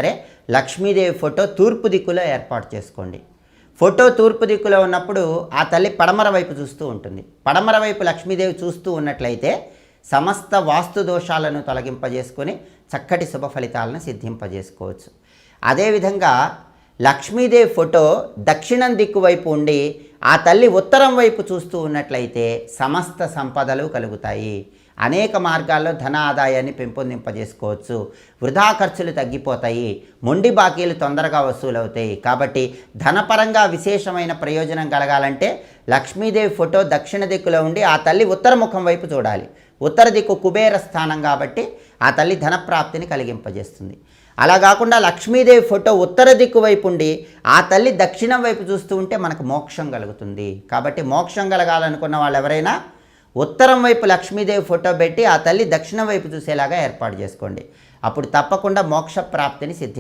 సరే లక్ష్మీదేవి ఫోటో తూర్పు దిక్కులో ఏర్పాటు చేసుకోండి. ఫోటో తూర్పు దిక్కులో ఉన్నప్పుడు ఆ తల్లి పడమర వైపు చూస్తూ ఉంటుంది. పడమర వైపు లక్ష్మీదేవి చూస్తూ ఉన్నట్లయితే సమస్త వాస్తు దోషాలను తొలగింపజేసుకొని చక్కటి శుభ ఫలితాలను సిద్ధింపజేసుకోవచ్చు. అదేవిధంగా లక్ష్మీదేవి ఫోటో దక్షిణం దిక్కు వైపు ఉండి ఆ తల్లి ఉత్తరం వైపు చూస్తూ ఉన్నట్లయితే సమస్త సంపదలు కలుగుతాయి. అనేక మార్గాల్లో ధన ఆదాయాన్ని పెంపొందింపజేసుకోవచ్చు. వృధా ఖర్చులు తగ్గిపోతాయి. మొండి బాకీలు తొందరగా వసూలవుతాయి. కాబట్టి ధనపరంగా విశేషమైన ప్రయోజనం కలగాలంటే లక్ష్మీదేవి ఫోటో దక్షిణ దిక్కులో ఉండి ఆ తల్లి ఉత్తర ముఖం వైపు చూడాలి. ఉత్తర దిక్కు కుబేర స్థానం కాబట్టి ఆ తల్లి ధనప్రాప్తిని కలిగింపజేస్తుంది. అలా కాకుండా లక్ష్మీదేవి ఫోటో ఉత్తర దిక్కు వైపు ఉండి ఆ తల్లి దక్షిణం వైపు చూస్తూ ఉంటే మనకు మోక్షం కలుగుతుంది. కాబట్టి మోక్షం కలగాలనుకున్న వాళ్ళు ఎవరైనా ఉత్తరం వైపు లక్ష్మీదేవి ఫోటో పెట్టి ఆ తల్లి దక్షిణం వైపు చూసేలాగా ఏర్పాటు చేసుకోండి. అప్పుడు తప్పకుండా మోక్ష ప్రాప్తిని సిద్ధి